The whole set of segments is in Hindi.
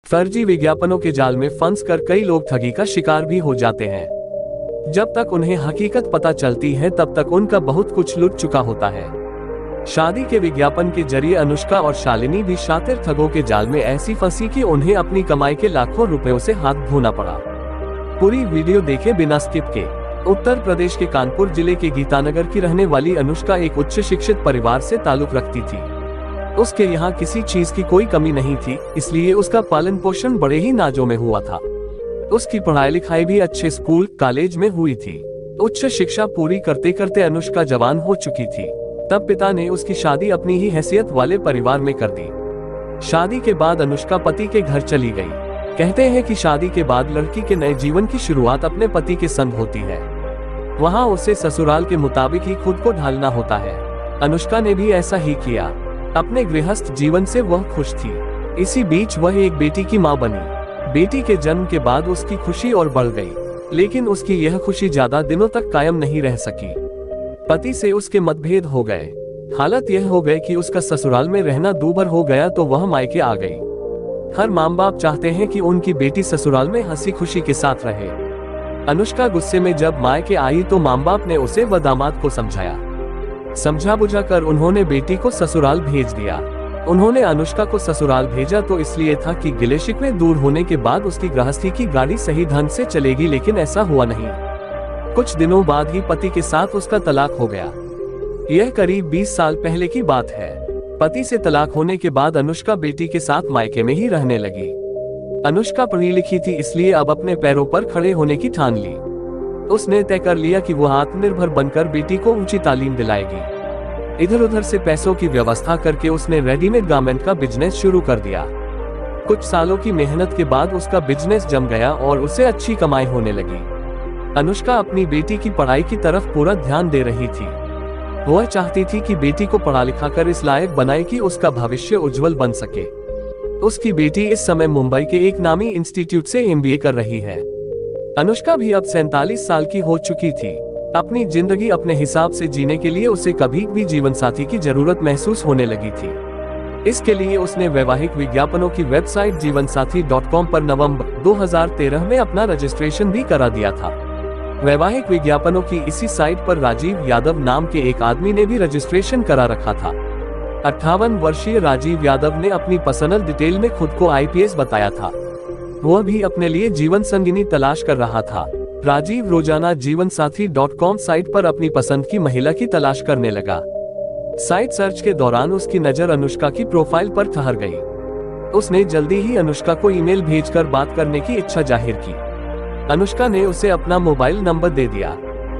फर्जी विज्ञापनों के जाल में फंस कर कई लोग ठगी का शिकार भी हो जाते हैं। जब तक उन्हें हकीकत पता चलती है तब तक उनका बहुत कुछ लुट चुका होता है। शादी के विज्ञापन के जरिए अनुष्का और शालिनी भी शातिर ठगों के जाल में ऐसी फंसी कि उन्हें अपनी कमाई के लाखों रुपयों से हाथ धोना पड़ा। पूरी वीडियो देखे बिना स्किप के। उत्तर प्रदेश के कानपुर जिले के गीतानगर की रहने वाली अनुष्का एक उच्च शिक्षित परिवार से ताल्लुक रखती थी। उसके यहाँ किसी चीज की कोई कमी नहीं थी, इसलिए उसका पालन पोषण बड़े ही नाजों में हुआ था। उसकी पढ़ाई लिखाई भी अच्छे स्कूल कॉलेज में हुई थी। उच्च शिक्षा पूरी करते करते अनुष्का जवान हो चुकी थी। तब पिता ने उसकी शादी अपनी ही हैसियत वाले परिवार में कर दी। शादी के बाद अनुष्का पति के घर चली गई। कहते हैं कि शादी के बाद लड़की के नए जीवन की शुरुआत अपने पति के संग होती है। वहाँ उसे ससुराल के मुताबिक ही खुद को ढालना होता है। अनुष्का ने भी ऐसा ही किया। अपने गृहस्थ जीवन से वह खुश थी। इसी बीच वह एक बेटी की मां बनी। बेटी के जन्म के बाद उसकी खुशी और बढ़ गई, लेकिन उसकी यह खुशी ज्यादा दिनों तक कायम नहीं रह सकी। पति से उसके मतभेद हो गए। हालत यह हो गई कि उसका ससुराल में रहना दूभर हो गया तो वह मायके आ गई। हर माँ बाप चाहते हैं कि उनकी बेटी ससुराल में हंसी खुशी के साथ रहे। अनुष्का गुस्से में जब मायके आई तो माँ बाप ने उसे व दामाद को समझाया। समझा बुझा कर उन्होंने बेटी को ससुराल भेज दिया। उन्होंने अनुष्का को ससुराल भेजा तो इसलिए था कि गिले शिकवे दूर होने के बाद उसकी गृहस्थी की गाड़ी सही ढंग से चलेगी, लेकिन ऐसा हुआ नहीं। कुछ दिनों बाद ही पति के साथ उसका तलाक हो गया। यह करीब 20 साल पहले की बात है। पति से तलाक होने के बाद अनुष्का बेटी के साथ मायके में ही रहने लगी। अनुष्का पढ़ी लिखी थी, इसलिए अब अपने पैरों पर खड़े होने की ठान ली। उसने तय कर लिया कि वह आत्मनिर्भर बनकर बेटी को ऊंची तालीम दिलाएगी। इधर उधर से पैसों की व्यवस्था करके उसने रेडीमेड गारमेंट का बिजनेस शुरू कर दिया। कुछ सालों की मेहनत के बाद उसका बिजनेस जम गया और उसे अच्छी कमाई होने लगी। अनुष्का अपनी बेटी की पढ़ाई की तरफ पूरा ध्यान दे रही थी। वह चाहती थी कि बेटी को पढ़ा लिखा कर इस लायक बनाए कि उसका भविष्य उज्जवल बन सके। उसकी बेटी इस समय मुंबई के एक नामी इंस्टीट्यूट से MBA कर रही है। अनुष्का भी अब 47 साल की हो चुकी थी। अपनी जिंदगी अपने हिसाब से जीने के लिए उसे कभी भी जीवन साथी की जरूरत महसूस होने लगी थी। इसके लिए उसने वैवाहिक विज्ञापनों की वेबसाइट जीवनसाथी.com पर नवंबर 2013 में अपना रजिस्ट्रेशन भी करा दिया था। वैवाहिक विज्ञापनों की इसी साइट पर राजीव यादव नाम के एक आदमी ने भी रजिस्ट्रेशन करा रखा था। 58 वर्षीय राजीव यादव ने अपनी पर्सनल डिटेल में खुद को IPS बताया था। वह भी अपने लिए जीवन संगिनी तलाश कर रहा था। राजीव रोजाना जीवनसाथी.com साइट पर अपनी पसंद की महिला की तलाश करने लगा। साइट सर्च के दौरान उसकी नजर अनुष्का की प्रोफाइल पर ठहर गई। उसने जल्दी ही अनुष्का को ईमेल भेजकर बात करने की इच्छा जाहिर की। अनुष्का ने उसे अपना मोबाइल नंबर दे दिया।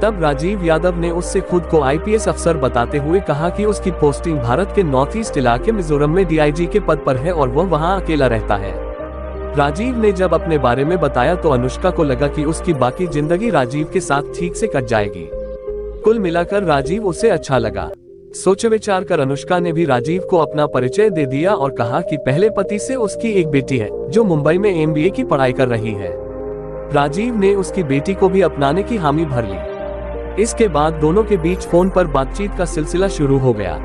तब राजीव यादव ने उससे खुद को IPS अफसर बताते हुए कहा कि उसकी पोस्टिंग भारत के नॉर्थ ईस्ट इलाके मिजोरम में DIG के पद पर है और वह वहां अकेला रहता है। राजीव ने जब अपने बारे में बताया तो अनुष्का को लगा कि उसकी बाकी जिंदगी राजीव के साथ ठीक से कट जाएगी। कुल मिलाकर राजीव उसे अच्छा लगा। सोच विचार कर अनुष्का ने भी राजीव को अपना परिचय दे दिया और कहा कि पहले पति से उसकी एक बेटी है जो मुंबई में MBA की पढ़ाई कर रही है। राजीव ने उसकी बेटी को भी अपनाने की हामी भर ली। इसके बाद दोनों के बीच फोन पर बातचीत का सिलसिला शुरू हो गया।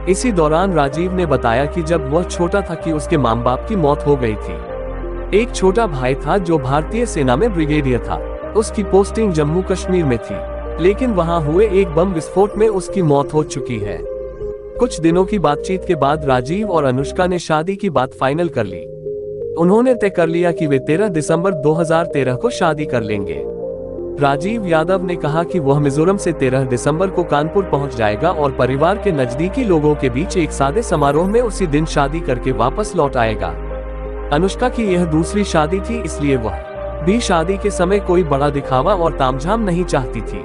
इसी दौरान राजीव ने बताया कि जब वह छोटा था कि उसके माँ बाप की मौत हो गई थी। एक छोटा भाई था जो भारतीय सेना में ब्रिगेडियर था। उसकी पोस्टिंग जम्मू कश्मीर में थी, लेकिन वहां हुए एक बम विस्फोट में उसकी मौत हो चुकी है। कुछ दिनों की बातचीत के बाद राजीव और अनुष्का ने शादी की बात फाइनल कर ली। उन्होंने तय कर लिया कि वे 13 दिसंबर 2013 को शादी कर लेंगे। राजीव यादव ने कहा कि वह मिजोरम से 13 दिसंबर को कानपुर पहुंच जाएगा और परिवार के नजदीकी लोगों के बीच एक सादे समारोह में उसी दिन शादी करके वापस लौट आएगा। अनुष्का की यह दूसरी शादी थी, इसलिए वह भी शादी के समय कोई बड़ा दिखावा और तामझाम नहीं चाहती थी।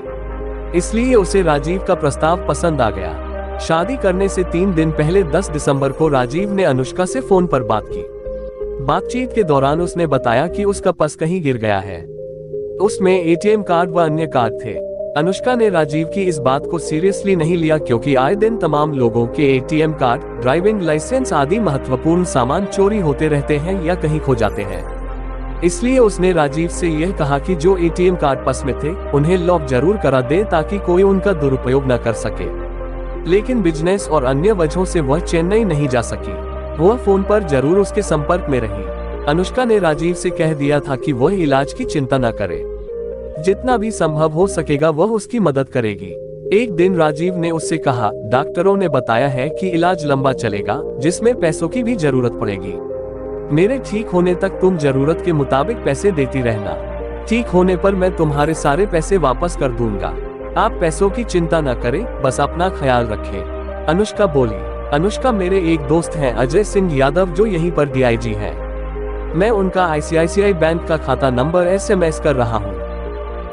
इसलिए उसे राजीव का प्रस्ताव पसंद आ गया। शादी करने से 3 दिन पहले 10 दिसंबर को राजीव ने अनुष्का से फोन पर बात की। बातचीत के दौरान उसने बताया कि उसका पर्स कहीं गिर गया है। उसमें ATM कार्ड व अन्य कार्ड थे। अनुष्का ने राजीव की इस बात को सीरियसली नहीं लिया, क्योंकि आए दिन तमाम लोगों के ATM कार्ड, ड्राइविंग लाइसेंस आदि महत्वपूर्ण सामान चोरी होते रहते हैं या कहीं खो जाते हैं। इसलिए उसने राजीव से यह कहा कि जो ATM कार्ड पर्स में थे उन्हें लॉक जरूर करा दे ताकि कोई उनका दुरुपयोग न कर सके। लेकिन बिजनेस और अन्य वजहों से वह चेन्नई नहीं जा सकी। वह फोन पर जरूर उसके संपर्क में रही। अनुष्का ने राजीव से कह दिया था कि वह इलाज की चिंता न करे, जितना भी संभव हो सकेगा वह उसकी मदद करेगी। एक दिन राजीव ने उससे कहा, डॉक्टरों ने बताया है कि इलाज लंबा चलेगा, जिसमें पैसों की भी जरूरत पड़ेगी। मेरे ठीक होने तक तुम जरूरत के मुताबिक पैसे देती रहना। ठीक होने पर मैं तुम्हारे सारे पैसे वापस कर दूंगा। आप पैसों की चिंता न करें, बस अपना ख्याल रखें, अनुष्का बोली। अनुष्का, मेरे एक दोस्त हैं अजय सिंह यादव जो यहीं पर डीआईजी हैं। मैं उनका आईसीआईसीआई बैंक का खाता नंबर एसएमएस कर रहा हूँ,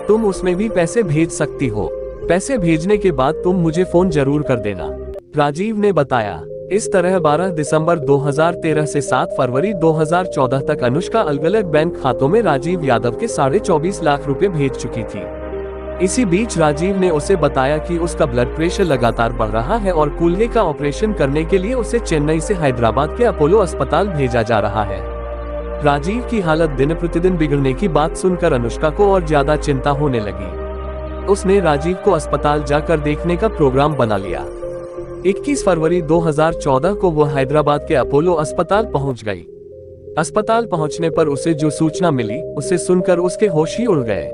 तुम उसमें भी पैसे भेज सकती हो। पैसे भेजने के बाद तुम मुझे फोन जरूर कर देना, राजीव ने बताया। इस तरह 12 दिसंबर 2013 से 7 फरवरी 2014 तक अनुष्का अलग अलग बैंक खातों में राजीव यादव के 24.5 लाख रुपए भेज चुकी थी। इसी बीच राजीव ने उसे बताया कि उसका ब्लड प्रेशर लगातार बढ़ रहा है और कूल्हे का ऑपरेशन करने के लिए उसे चेन्नई से हैदराबाद के अपोलो अस्पताल भेजा जा रहा है। राजीव की हालत दिन प्रतिदिन बिगड़ने की बात सुनकर अनुष्का को और ज्यादा चिंता होने लगी। उसने राजीव को अस्पताल जाकर देखने का प्रोग्राम बना लिया। 21 फरवरी 2014 को वह हैदराबाद के अपोलो अस्पताल पहुंच गई। अस्पताल पहुंचने पर उसे जो सूचना मिली उसे सुनकर उसके होश ही उड़ गए।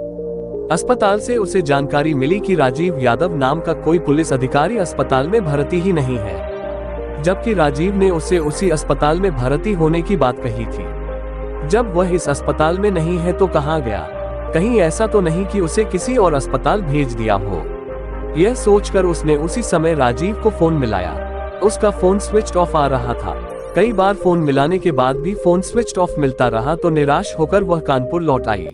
अस्पताल से उसे जानकारी मिली कि राजीव यादव नाम का कोई पुलिस अधिकारी अस्पताल में भर्ती ही नहीं है, जबकि राजीव ने उसे उसी अस्पताल में भर्ती होने की बात कही थी। जब वह इस अस्पताल में नहीं है तो कहां गया? कहीं ऐसा तो नहीं कि उसे किसी और अस्पताल भेज दिया हो? यह सोचकर उसने उसी समय राजीव को फोन मिलाया। उसका फोन स्विच ऑफ आ रहा था। कई बार फोन मिलाने के बाद भी फोन स्विच ऑफ मिलता रहा तो निराश होकर वह कानपुर लौट आई।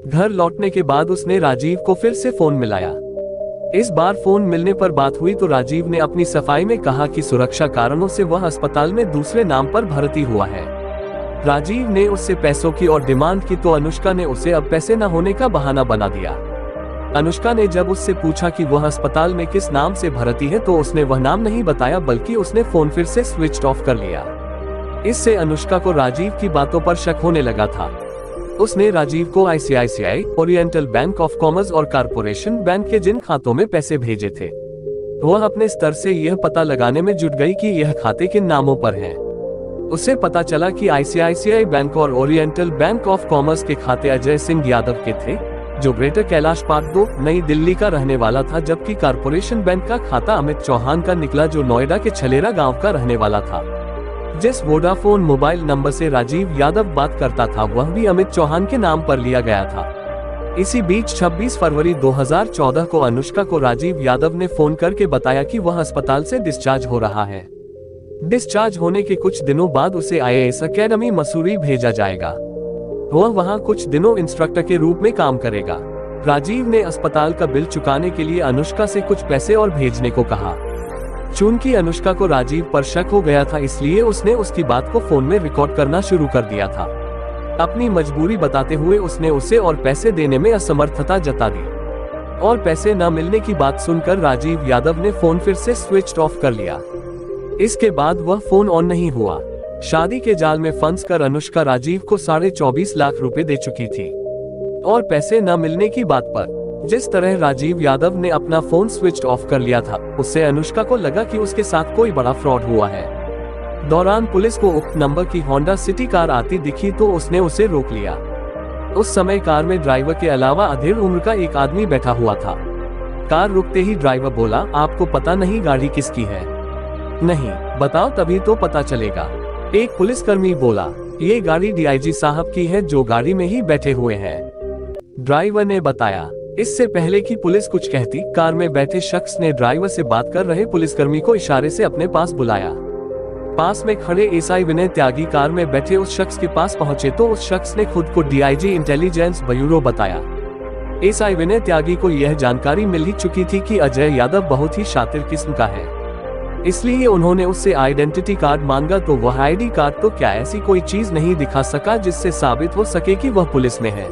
घर लौटने के बाद उसने राजीव को फिर से फोन मिलाया। इस बार फोन मिलने पर बात हुई तो राजीव ने अपनी सफाई में कहा कि सुरक्षा कारणों से वह अस्पताल में दूसरे नाम पर भर्ती हुआ है। राजीव ने उससे पैसों की और डिमांड की तो अनुष्का ने उसे अब पैसे न होने का बहाना बना दिया। अनुष्का ने जब उससे पूछा कि वह अस्पताल में किस नाम से भर्ती है तो उसने वह नाम नहीं बताया, बल्कि उसने फोन फिर से स्विच ऑफ कर लिया। इससे अनुष्का को राजीव की बातों पर शक होने लगा था। उसने राजीव को ICICI, oriental bank of commerce और कारपोरेशन बैंक के जिन खातों में पैसे भेजे थे, वह अपने स्तर से यह पता लगाने में जुट गई कि यह खाते किन नामों पर हैं। उसे पता चला कि आईसीआईसीआई बैंक और ओरिएंटल बैंक ऑफ कॉमर्स के खाते अजय सिंह यादव के थे, जो ग्रेटर कैलाश पार्क 2 नई दिल्ली का रहने वाला था, जबकि कारपोरेशन बैंक का खाता अमित चौहान का निकला, जो नोएडा के छलेरा गांव का रहने वाला था। जिस वोडाफोन मोबाइल नंबर से राजीव यादव बात करता था वह भी अमित चौहान के नाम पर लिया गया था। इसी बीच 26 फरवरी 2014 को अनुष्का को राजीव यादव ने फोन करके बताया कि वह अस्पताल से डिस्चार्ज हो रहा है। डिस्चार्ज होने के कुछ दिनों बाद उसे आईएएस एकेडमी मसूरी भेजा जाएगा। वह वहां कुछ दिनों इंस्ट्रक्टर के रूप में काम करेगा। राजीव ने अस्पताल का बिल चुकाने के लिए अनुष्का से कुछ पैसे और भेजने को कहा। चूंकि अनुष्का को राजीव पर शक हो गया था, इसलिए उसने उसकी बात को फोन में रिकॉर्ड करना शुरू कर दिया था। अपनी मजबूरी बताते हुए उसने उसे और पैसे देने में असमर्थता जता दी और पैसे न मिलने की बात सुनकर राजीव यादव ने फोन फिर से स्विच ऑफ कर लिया। इसके बाद वह फोन ऑन नहीं हुआ। शादी के जाल में फंस कर अनुष्का राजीव को 24.5 लाख रुपए दे चुकी थी और पैसे न मिलने की बात पर जिस तरह राजीव यादव ने अपना फोन स्विच ऑफ कर लिया था, उससे अनुष्का को लगा कि उसके साथ कोई बड़ा फ्रॉड हुआ है। दौरान पुलिस को उक्त नंबर की होंडा सिटी कार आती दिखी तो उसने उसे रोक लिया। उस समय कार में ड्राइवर के अलावा अधेड़ उम्र का एक आदमी बैठा हुआ था। कार रुकते ही ड्राइवर बोला, आपको पता नहीं गाड़ी किसकी है? नहीं, बताओ तभी तो पता चलेगा। एक पुलिसकर्मी बोला, ये गाड़ी डीआईजी साहब की है जो गाड़ी में ही बैठे हुए हैं। ड्राइवर ने बताया। इससे पहले कि पुलिस कुछ कहती, कार में बैठे शख्स ने ड्राइवर से बात कर रहे पुलिसकर्मी को इशारे से अपने पास बुलाया। पास में खड़े एसआई विनय त्यागी कार में बैठे उस शख्स के पास पहुंचे तो उस शख्स ने खुद को डीआईजी इंटेलिजेंस ब्यूरो बताया। एसआई विनय त्यागी को यह जानकारी मिल ही चुकी थी कि अजय यादव बहुत ही शातिर किस्म का है, इसलिए उन्होंने उससे आइडेंटिटी कार्ड मांगा तो वह आईडी कार्ड तो क्या ऐसी कोई चीज नहीं दिखा सका जिससे साबित हो सके कि वह पुलिस में है।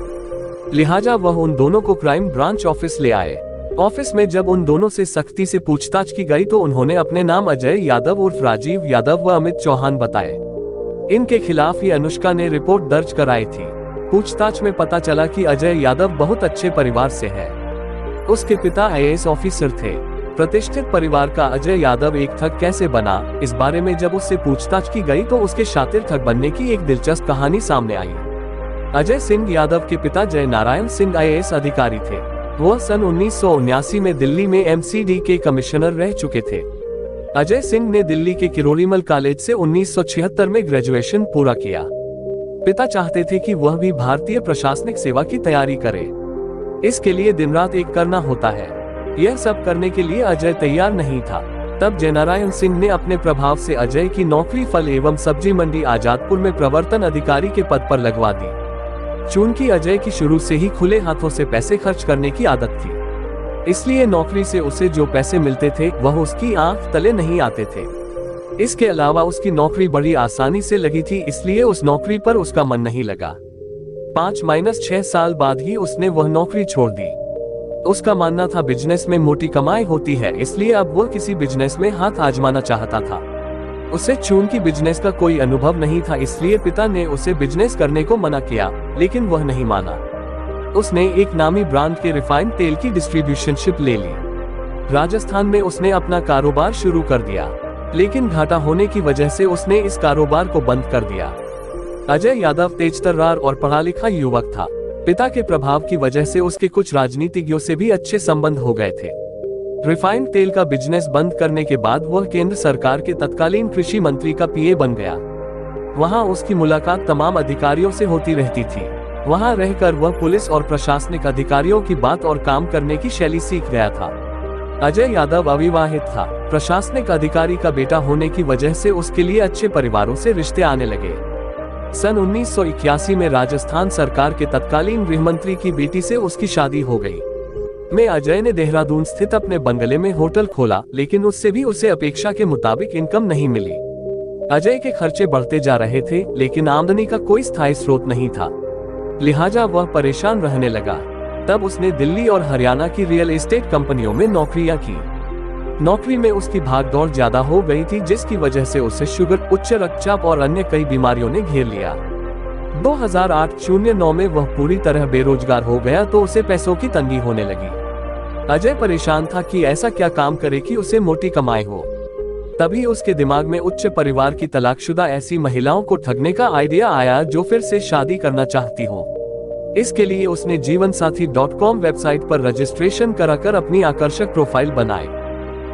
लिहाजा वह उन दोनों को क्राइम ब्रांच ऑफिस ले आए। ऑफिस में जब उन दोनों से सख्ती से पूछताछ की गई तो उन्होंने अपने नाम अजय यादव उर्फ राजीव यादव व अमित चौहान बताए। इनके खिलाफ ही अनुष्का ने रिपोर्ट दर्ज कराई थी। पूछताछ में पता चला कि अजय यादव बहुत अच्छे परिवार से है। उसके पिता आईएएस ऑफिसर थे। प्रतिष्ठित परिवार का अजय यादव एक ठग कैसे बना, इस बारे में जब उससे पूछताछ की गई तो उसके शातिर ठग बनने की एक दिलचस्प कहानी सामने आई। अजय सिंह यादव के पिता जय नारायण सिंह IAS अधिकारी थे। वह सन 1979 में दिल्ली में MCD के कमिश्नर रह चुके थे। अजय सिंह ने दिल्ली के किरोड़ीमल कॉलेज से 1976 में ग्रेजुएशन पूरा किया। पिता चाहते थे कि वह भी भारतीय प्रशासनिक सेवा की तैयारी करे। इसके लिए दिन रात एक करना होता है। यह सब करने के लिए अजय तैयार नहीं था। तब जयनारायण सिंह ने अपने प्रभाव से अजय की नौकरी फल एवं सब्जी मंडी आजादपुर में प्रवर्तन अधिकारी के पद पर लगवा दी। चूंकि अजय की शुरू से ही खुले हाथों से पैसे खर्च करने की आदत थी, इसलिए नौकरी से उसे जो पैसे मिलते थे वह उसकी आंख तले नहीं आते थे। इसके अलावा उसकी नौकरी बड़ी आसानी से लगी थी, इसलिए उस नौकरी पर उसका मन नहीं लगा। 5-6 साल बाद ही उसने वह नौकरी छोड़ दी। उसका मानना था बिजनेस में मोटी कमाई होती है, इसलिए अब वह किसी बिजनेस में हाथ आजमाना चाहता था। उसे चूंकि बिजनेस का कोई अनुभव नहीं था, इसलिए पिता ने उसे बिजनेस करने को मना किया, लेकिन वह नहीं माना। उसने एक नामी ब्रांड के रिफाइंड तेल की डिस्ट्रीब्यूशनशिप ले ली। राजस्थान में उसने अपना कारोबार शुरू कर दिया, लेकिन घाटा होने की वजह से उसने इस कारोबार को बंद कर दिया। अजय यादव तेजतर्रार और पढ़ा लिखा युवक था। पिता के प्रभाव की वजह से उसके कुछ राजनीतिज्ञों से भी अच्छे संबंध हो गए थे। रिफाइंड तेल का बिजनेस बंद करने के बाद वह केंद्र सरकार के तत्कालीन कृषि मंत्री का PA बन गया। वहां उसकी मुलाकात तमाम अधिकारियों से होती रहती थी। वहां रहकर वह पुलिस और प्रशासनिक अधिकारियों की बात और काम करने की शैली सीख गया था। अजय यादव अविवाहित था। प्रशासनिक अधिकारी का बेटा होने की वजह से उसके लिए अच्छे परिवारों से रिश्ते आने लगे। सन 1981 में राजस्थान सरकार के तत्कालीन गृह मंत्री की बेटी से उसकी शादी हो गई। में अजय ने देहरादून स्थित अपने बंगले में होटल खोला, लेकिन उससे भी उसे अपेक्षा के मुताबिक इनकम नहीं मिली। अजय के खर्चे बढ़ते जा रहे थे, लेकिन आमदनी का कोई स्थायी स्रोत नहीं था, लिहाजा वह परेशान रहने लगा। तब उसने दिल्ली और हरियाणा की रियल एस्टेट कंपनियों में नौकरियां की। नौकरी में उसकी भागदौड़ ज्यादा हो गई थी, जिसकी वजह से उसे शुगर, उच्च रक्तचाप और अन्य कई बीमारियों ने घेर लिया। 2008-09 में वह पूरी तरह बेरोजगार हो गया तो उसे पैसों की तंगी होने लगी। अजय परेशान था कि ऐसा क्या काम करे कि उसे मोटी कमाई हो। तभी उसके दिमाग में उच्च परिवार की तलाकशुदा ऐसी महिलाओं को ठगने का आइडिया आया जो फिर से शादी करना चाहती हो। इसके लिए उसने जीवनसाथी.com वेबसाइट पर रजिस्ट्रेशन कराकर अपनी आकर्षक प्रोफाइल बनाई।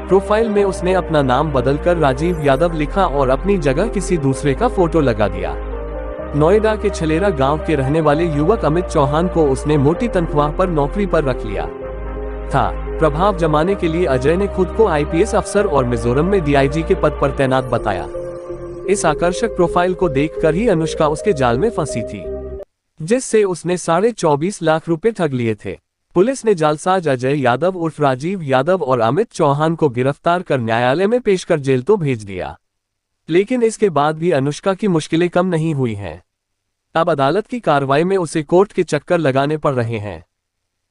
प्रोफाइल में उसने अपना नाम बदलकर राजीव यादव लिखा और अपनी जगह किसी दूसरे का फोटो लगा दिया। नोएडा के छलेरा गांव के रहने वाले युवक अमित चौहान को उसने मोटी तनख्वाह पर नौकरी पर रख लिया था। प्रभाव जमाने के लिए अजय ने खुद को IPS अफसर और मिजोरम में DIG के पद पर तैनात बताया। इस आकर्षक प्रोफाइल को देखकर ही अनुष्का उसके जाल में फंसी थी, जिससे उसने 24.5 लाख रुपए ठग लिए थे। पुलिस ने जालसाज अजय यादव उर्फ राजीव यादव और अमित चौहान को गिरफ्तार कर न्यायालय में पेश कर जेल तो भेज दिया, लेकिन इसके बाद भी अनुष्का की मुश्किलें कम नहीं हुई हैं। अब अदालत की कार्रवाई में उसे कोर्ट के चक्कर लगाने पड़ रहे हैं।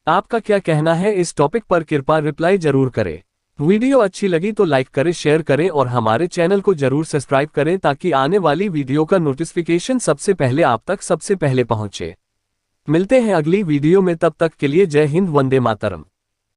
आपका क्या कहना है इस टॉपिक पर? कृपया रिप्लाई जरूर करें। वीडियो अच्छी लगी तो लाइक करें, शेयर करें और हमारे चैनल को जरूर सब्सक्राइब करें ताकि आने वाली वीडियो का नोटिफिकेशन सबसे पहले आप तक सबसे पहले पहुंचे। मिलते हैं अगली वीडियो में, तब तक के लिए जय हिंद, वंदे मातरम।